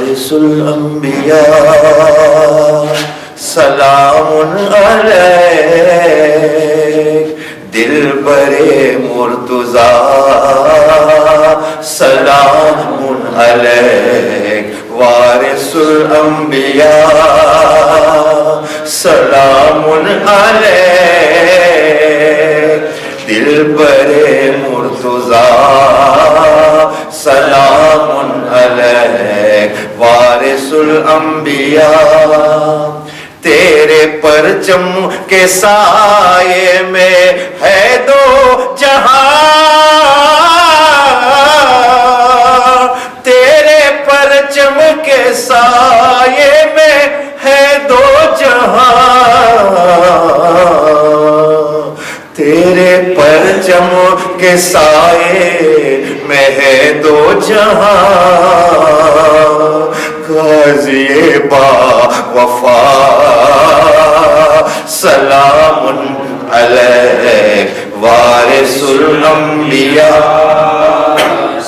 वारिसुल अंबिया सलामुन अलैक दिलबरे मुर्तज़ा सलामुन अलैक वारिसुल अंबिया सलामुन अलैक दिलबरे मुर्तज़ा सलामुन अलैक वारिसुल अंबिया। तेरे परचम के साये में है दो जहां, तेरे परचम के साये में है दो जहां, तेरे परचम के साये में है दो जहां। ग़ाज़िए बा वफ़ा सलामुन अलैक वारिसुल अंबिया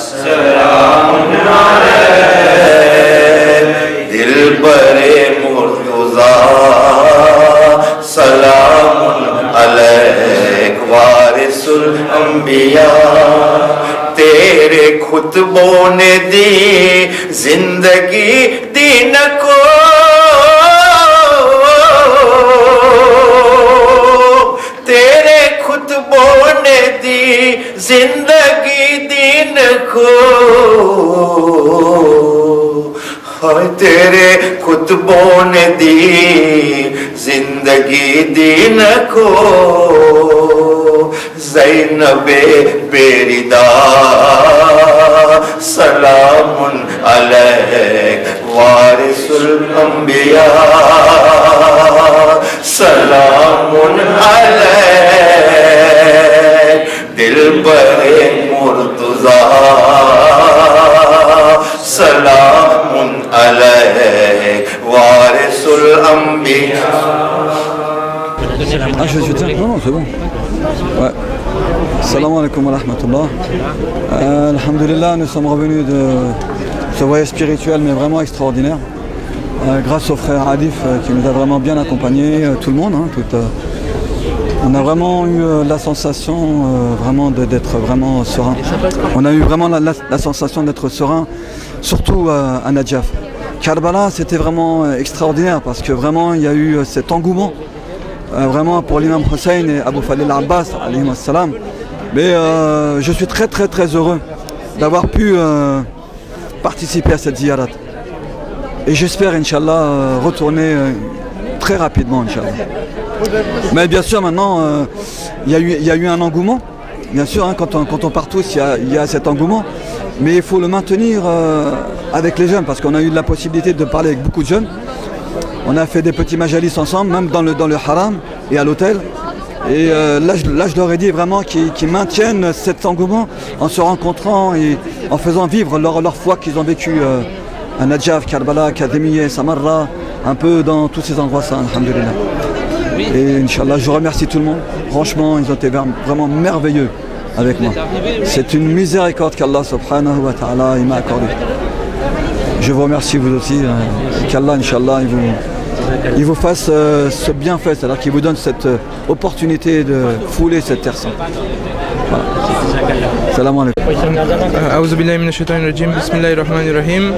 सलामुन अलैक दिलबरे मुर्तज़ा सलामुन अलैक वारिसुल अंबिया। तेरे खुतबों ने दी जिंदगी दीन को, तेरे खुतबों ने दी जिंदगी दीन को, हाय तेरे खुतबों ने दी जिंदगी दीन को। ज़ैनबे बेरिदा सलामुन अलैक वारिसुल अंबिया सलामुन अलैक दिलबरे मुर्तज़ा सलामुन अलैक वारिसुल अंबिया। Ah, je tiens. Non, c'est bon. Ouais. Salam alaikum wa rahmatullah. Alhamdulillah, nous sommes revenus de ce voyage spirituel, mais vraiment extraordinaire. Grâce au frère Adif qui nous a vraiment bien accompagnés, tout le monde. On a vraiment eu la sensation vraiment d'être vraiment serein. On a eu vraiment la sensation d'être serein, surtout à Najaf. Karbala, c'était vraiment extraordinaire parce que vraiment il y a eu cet engouement. Vraiment pour l'imam Hussein et Abu Fadl Abbas alayhi salam. Mais je suis très très très heureux d'avoir pu participer à cette ziyarat. Et j'espère Inch'Allah retourner très rapidement Inch'Allah. Mais bien sûr maintenant il y a eu un engouement. Bien sûr quand on part tous il y a cet engouement. Mais il faut le maintenir avec les jeunes parce qu'on a eu la possibilité de parler avec beaucoup de jeunes. On a fait des petits majalis ensemble, même dans le haram et à l'hôtel. Et là, je leur ai dit vraiment qu'ils maintiennent cet engouement en se rencontrant et en faisant vivre leur foi qu'ils ont vécu à Najaf, Karbala, Kadhimiye, Samarra, un peu dans tous ces endroits-là, alhamdulillah. Et Inch'Allah, je remercie tout le monde. Franchement, ils ont été vraiment merveilleux avec moi. C'est une miséricorde qu'Allah subhanahu wa ta'ala m'a accordée. Je vous remercie vous aussi, qu'Allah, Inch'Allah, il vous fasse ce bienfait, c'est-à-dire qu'il vous donne cette opportunité de fouler cette terre sainte. Voilà. Salam alaikum. أعوذ بالله من الشيطان الرجيم بسم الله الرحمن الرحيم.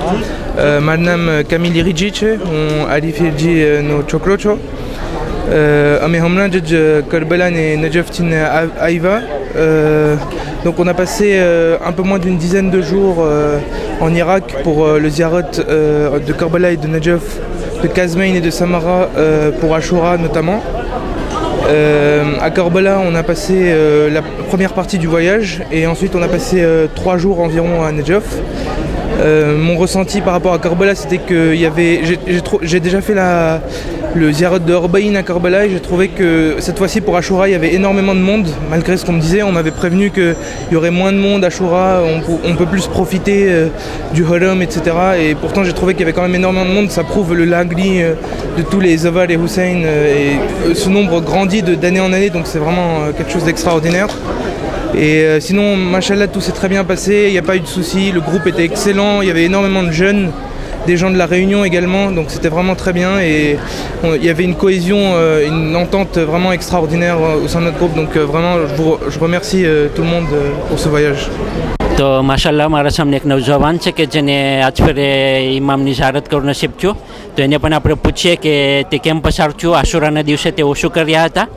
Madame Camille Ridjiche, on arrive no chokrocho. Ami Hamnadj Karbala et Najaftin Aïva. Donc on a passé un peu moins d'une dizaine de jours en Irak pour le ziyarat de Karbala et de Najaf, de Kazmain et de Samarra pour Ashura notamment. À Karbala on a passé la première partie du voyage et ensuite on a passé 3 jours environ à Najaf. Mon ressenti par rapport à Karbala c'était que j'ai déjà fait le ziyarat de Orbaïn à Karbala et j'ai trouvé que cette fois-ci pour Ashura il y avait énormément de monde malgré ce qu'on me disait. On m'avait prévenu qu'il y aurait moins de monde à Ashura, on peut plus profiter du Haram etc. Et pourtant j'ai trouvé qu'il y avait quand même énormément de monde. Ça prouve le lagli de tous les Zavar et Hussein et ce nombre grandit d'année en année, donc c'est vraiment quelque chose d'extraordinaire. Et sinon, machallah, tout s'est très bien passé, il n'y a pas eu de soucis, le groupe était excellent, il y avait énormément de jeunes des gens de la Réunion également, donc c'était vraiment très bien et il y avait une cohésion, une entente vraiment extraordinaire au sein de notre groupe, donc vraiment je remercie tout le monde pour ce voyage. તો માશાલ્લાહ મારા સામે એક નવજવાન છે કે જેને આજ ફેરે ઇમામની ઝારત કરવું નસીબ થયું, તો એને પણ આપણે પૂછીએ કે તે કેમ પસાર થયું, આશુરાના દિવસે તેઓ શું કર્યા હતા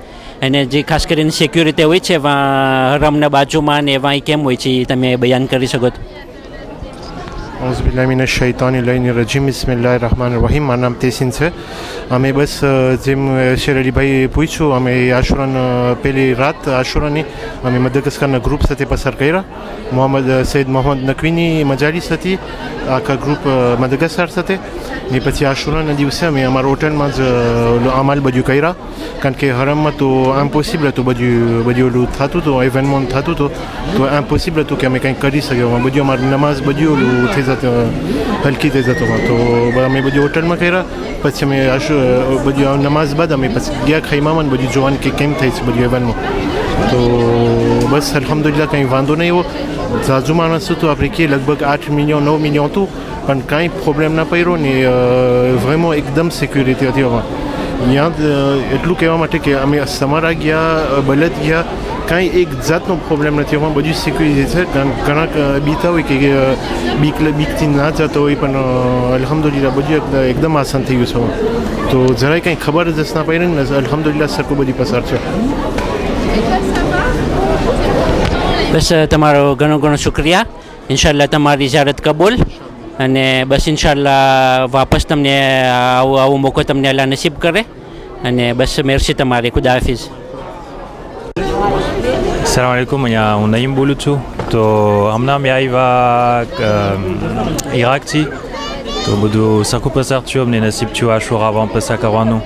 અને જે ખાસ કરીને સિક્યુરિટી હોય છે હરમના બાજુમાં ને એવા કેમ હોય છે એ તમે બયાન કરી શકો તો? Auzubillahiminash-shaytanir-rajim. Bismillahir-rahmanir-rahim. મારું નામ તેસીન છે. અમે બસ જેમ શેર અલીભાઈ પૂછ્યું, અમે આશુરાના પહેલી રાત આશુરાની અમે મદગસ્કરના ગ્રુપ સાથે પસાર કર્યા. સૈયદ મોહમ્મદ નકવીની મજાલીસ હતી આખા ગ્રુપ મદગસ્કર સાથે. ને પછી આશુરાના દિવસે અમે અમારા હોટલમાં જ અમાલ બધું કર્યા, કારણ કે હરમમાં તો ઇમ્પોસિબલ હતું, બધું ઓલું થતું હતું, ઇવેન્ટમાં થતું હતું, તો ઇમ્પોસિબલ હતું કે અમે કંઈક કરી શકીએ. બધું અમારું નમાઝ બધું ઓલું થઈ જતું, હલકી થઈ જતો. તો અમે બધું હોટલમાં કર્યા. પછી અમે બધું નમાઝ બાદ અમે પછી ગયા ખૈમામાં બધું જોવાનું કે કેમ થાય છે બધું ઇવેન્ટમાં. તો બસ અલ્હમ્દુલિલ્લાહ કંઈ વાંધો નહીં. એવો ઝાઝુ માણસ હતું, આપણે કે લગભગ 8 મિલિયન 9 મિલિયન હતું, પણ કાંઈ પ્રોબ્લેમ ના પડ્યો ને vraiment એકદમ સિક્યુરિટી હતી. અહીંયા એટલું કહેવા માટે કે અમે સમારા ગયા, બલદ ગયા, કાંઈ એક જાતનો પ્રોબ્લેમ નથી. એમાં બધું સિક્યુરિટી છે. ઘણા બીતા હોય કે બીકથી ના જતો હોય, પણ અલ્હમ્દુલિલ્લાહ બધું એકદમ આસાન થઈ ગયું છે. તો જરાય કંઈ ખબર જ ના પડી ને અલ્હમ્દુલિલ્લાહ સરખું બધી પસાર છે. બસ તમારો ઘણો ઘણો શુક્રિયા. ઇન્શાલ્લાહ તમારી ઝિયારત કબૂલ અને બસ ઇન્શાલ્લાહ વાપસ તમને આવો મોકો તમને અલ્લાહ નસીબ કરે અને બસ મેરસી તમારી. ખુદા હાફિઝ. Assalamu alaikum, હું નઈમ બોલું છું. તો હમણાં મેં આવ્યા ઈરાકથી, તો બધું સરખું પસાર થયું. અમને નસીબ થયું આશુરામાં પસાર કરવાનું.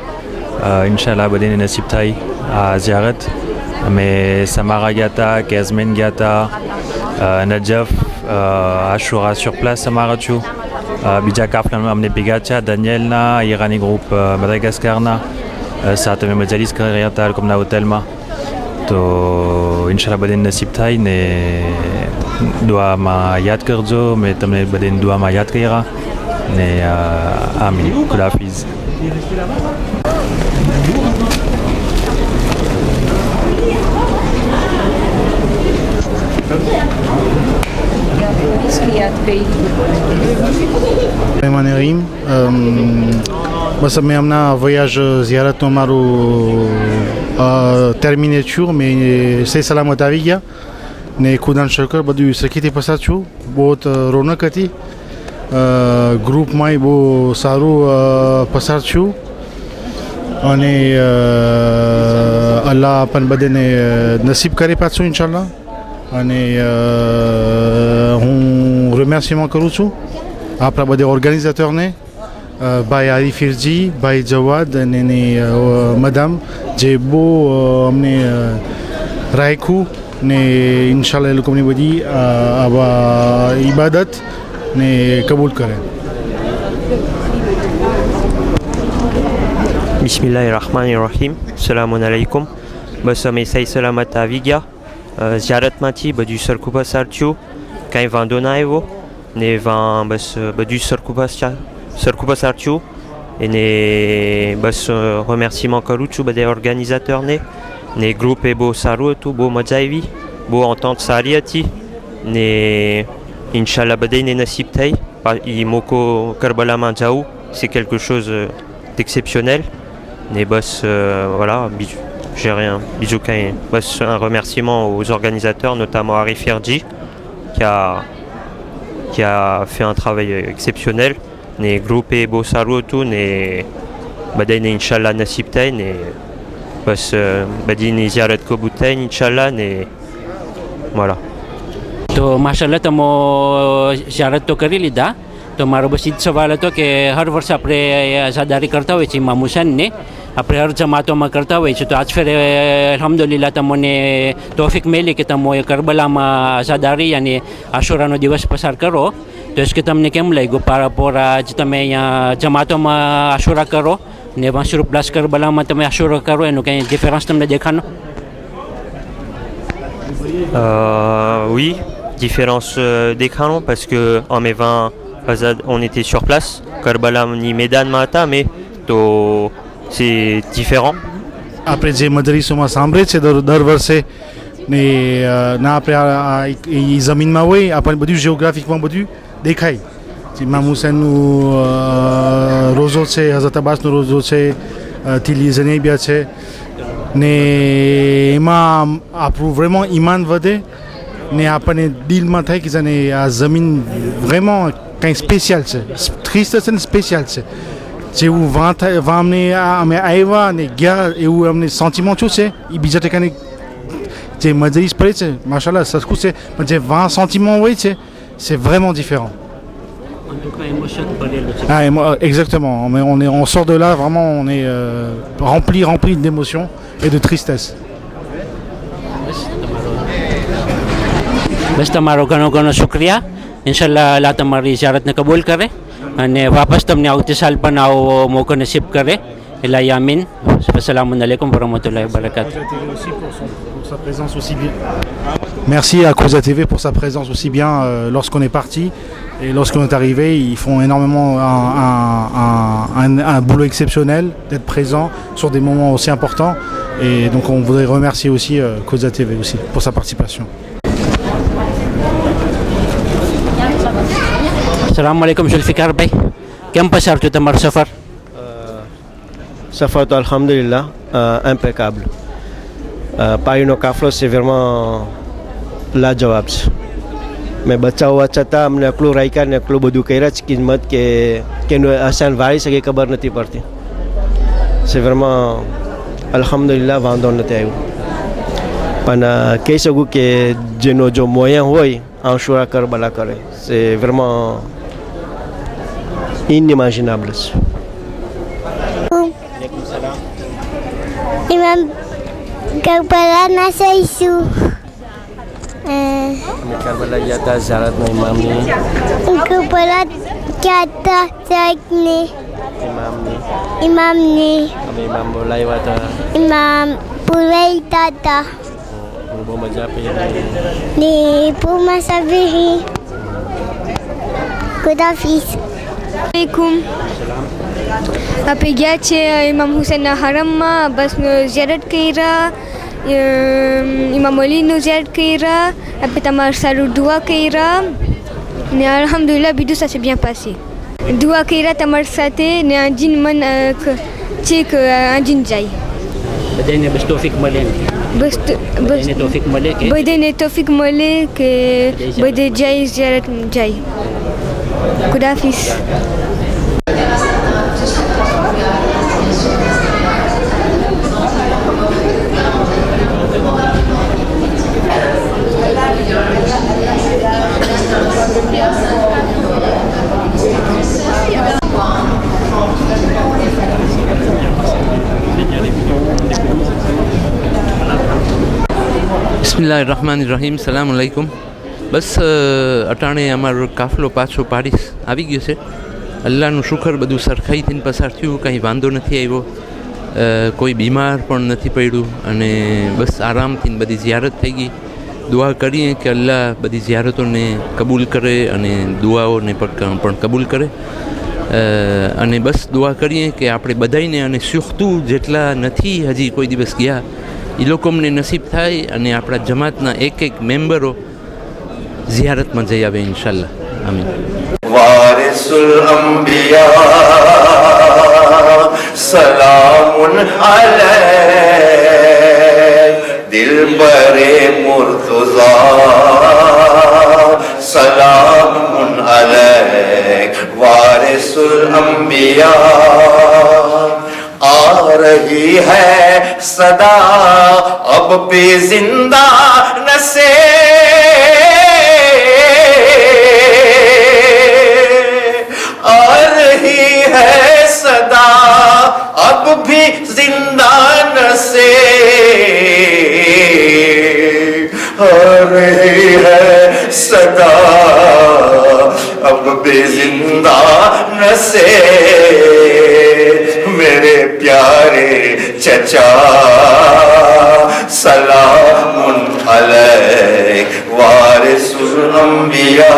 ઇન્શાલ્લાહ બધાને નસીબ થાય આ ઝિયારત. અમે સમારા ગયા હતા, કેઝમેન ગયા હતા, નજફ, આશુરા sur place અમારા છું. બીજા કાફલામાં અમને ભેગા થયા, દાનિયેલના, ઈરાની ગ્રુપ મદાગાસ્કારના સાથે અમે મજાલીસ કરી રહ્યા હતા લોકોના હોટલમાં. તો ઇન્શાલ્લાહ બધાને નસીબ થાય ને દુઆમાં યાદ કરજો. મેં તમને બધાને દુઆમાં યાદ કર્યા ને આમીન. ખુદા હાફિઝ. Rahim. બસ અમે હમણાં વોયાજ ઝિયારતનું અમારું ટર્મિનેટ છું, મેં સહી સલામત આવી ગયા ને ખુદાન શકર બધું સખીથી પસાર છું. બહુ રોનક હતી, ગ્રુપમાંય બહુ સારું પસાર છું અને અલ્લાહ પણ બધાને નસીબ કરે પાછું ઇન્શાલ્લાહ. અને હું રિમર્સીમેન્ટ કરું છું આપણા બધા ઓર્ગેનાઇઝેટરને, ભાઈ આરિફ હિરજી, ભાઈ જવાદ અને એની મદામ, જે બહુ અમને રાખ્યું ને ઇન્શાલ્લાહ એ લોકોની બધી આવા ઇબાદત ને કબૂલ કરે. બિસ્મિલ્લાહિર્રહમાનિર્રહીમ. સલામુન અલૈકુમ. બસ અમે સહી સલામત આવી ગયા ઝિયારતમાંથી. બધું સરખું પસાર થયું, કાંઈ વાંધો ના આવ્યો ને બસ બધું સરખું પસાર થયું. એને બસ remerciement કરું છું બધા ઓર્ગેનાઇઝેટરને ને ગ્રુપે બહુ સારું હતું, બહુ મજા આવી, બહુ entente સારી હતી ને ઇન્શાલ્લાહ બધાને નસીબ થાય એ મોકો કરબલામાં જવું. C'est quelque chose d'exceptionnel. Et bas, voilà, j'ai rien. Bisous, bas, un remerciement aux organisateurs, notamment Arif Hirji, qui a fait un travail exceptionnel. Ne groupé beau saluto, ne badine Inch'Allah nasibtain, ne bas badine ziarat kobutain Inch'Allah, ne voilà. તો માશાલ્લાહ તમે ઝિયારત તો કરી લીધા. તો મારો બસ એ જ સવાલ હતો કે હર વર્ષે આપણે આઝાદારી કરતા હોઈએ છીએ ઇમામ હુસૈનને, આપણે હર જમાતોમાં કરતા હોઈએ છીએ. તો આજ ફેરે અલ્હમ્દુલિલ્લાહ તમને તોફીક મળી કે તમે કરબલામાં આઝાદારી અને આશુરાનો દિવસ પસાર કરો. તો કે તમને કેમ લાગ્યું પોરા જ તમે અહીંયા જમાતોમાં આશુરા કરો ને વાસુર પ્લસ કરબલામાં તમે આશુરા કરો, એનું કંઈ ડિફરન્સ તમને દેખાનો? Oui, différence d'écran parce que en mai 20 on était sur place. Karbala ni Medan Mata, mais c'est différent. આપણે જે મદરીસોમાં સાંભળે છે દર વર્ષે ને ના આપણે એ જમીનમાં હોય આપણને બધું જિયોગ્રાફિકમાં બધું દેખાય. ઇમામ હુસૈનનું રોઝો છે, હઝરત અબ્બાસનો રોઝો છે, તિલી ઝનેબિયા છે ને એમાં આપણું vraiment ઈમાન વધે ને આપણને દિલમાં થાય કે જાણે આ જમીન vraiment કંઈ સ્પેશિયલ છે. ખ્રિસ્ત છે ને સ્પેશિયલ છે. જેવું અમને અમે આવ્યા અને ગયા એવું અમને સેન્ટિમેન્ટ શું છે એ બીજા ટકાની જે મજલિસ પડે છે માશાલ્લાહ સરખું છે, પણ જે સેન્ટિમેન્ટ હોય છે c'est vraiment différent. Ah, exactement, on sort de là vraiment, on est rempli d'émotions et de tristesse. બસ તમારો ઘણો ઘણો શુક્રિયા. ઇન્શાલ્લાહ અલ્લાહ તમારી ઇજારતને કબૂલ કરે અને વાપસ તમને આવતી સાલ પણ આવો મોકો નસીબ કરે. ઇલાહી આમીન. અસલામુ અલૈકુમ વરહમતુલ્લાહિ વબરકાતુહ. Merci à Causa TV pour sa présence aussi bien lorsqu'on est parti et lorsqu'on est arrivé. Ils font énormément un boulot exceptionnel d'être présent sur des moments aussi importants. Et donc on voudrait remercier aussi Causa TV aussi pour sa participation. Assalamu alaikum Zulfikar Bhai. કેમ પસાર થયું તમારું સફર? સફર તો અલ્હમ્દુલિલ્લાહ impeccable. પાણીનો કાફલો છે vraiment લાજવાબ છે. મેં બચાવ હોવા છતાં અમને આટલું રાખ્યા ને આટલું બધું કર્યા છે કિંમત કે કેનું આસાન વાળી શકે ખબર નથી પડતી. છે vraiment અલ્હમ્દુલિલ્લાહ વાંધો નથી આવ્યો. પણ કહી શકું કે જેનો જો મોયા હોય આશુરા કરબલા કરે c'est vraiment inimaginable. Imam Karbala nasa isu. Karbala jata ziyarat na imam ni. Karbala jata ziyarat ni. Imam ni. Imam bulay wata. Imam bulay tata. Ibu majapi. Ni ibu masabihi. Kudafis. Assalamualaikum. Apa ગયા છે ઇમામ હુસૈનના હરમમાં બસનો ઝિયારત કર્યા, ઇમામ અલીનો ઝિયારત કર્યા, આપણે તમારું સારું દુઆ કર્યા ને અલ્હમ્દુલિલ્લાહ બીજું સાથે bien passé. દુઆ કર્યા તમારી સાથે ને આજીન મન છે કે આજીન જાય. બધાને બસ તોફીક મળે ને બધાને તોફીક મળે કે બધાને તોફીક મળે કે બધે જાય ઝિયારત જાય. ખુદાફિઝ. બિસ્મિલ્લાહિર્રહમાનિર્રહીમ. સલામ અલૈકુમ. બસ અટાણે અમારો કાફલો પાછો પાડીસ આવી ગયો છે. અલ્લાહનું શુકર બધું સરખાઈથી પસાર થયું, કંઈ વાંધો નથી આવ્યો, કોઈ બીમાર પણ નથી પડ્યું અને બસ આરામથી બધી ઝિયારત થઈ ગઈ. દુઆ કરીએ કે અલ્લાહ બધી ઝિયારતોને કબૂલ કરે અને દુઆઓને પણ કબૂલ કરે. અને બસ દુઆ કરીએ કે આપણે બધાઈને અને સુખતું જેટલા નથી હજી કોઈ દિવસ ગયા એ લોકોને નસીબ થાય અને આપણા જમાતના એક મેમ્બરો ઝિયારતમાં જઈ આવે ઇન્શાલ્લાહ. આમીન. વારિસુલ અંબિયા સલામુન અલૈહ દિલબરે મુર્તઝા સલામુન અલૈહ વારિસુલ અંબિયા आ रही है सदा अब भी जिंदा नसे आ रही है सदा अब भी जिंदा नसे आ रही है सदा अब भी जिंदा नसे मेरे प्यारे चचा सलामुन अलैह वारिसुल अंबिया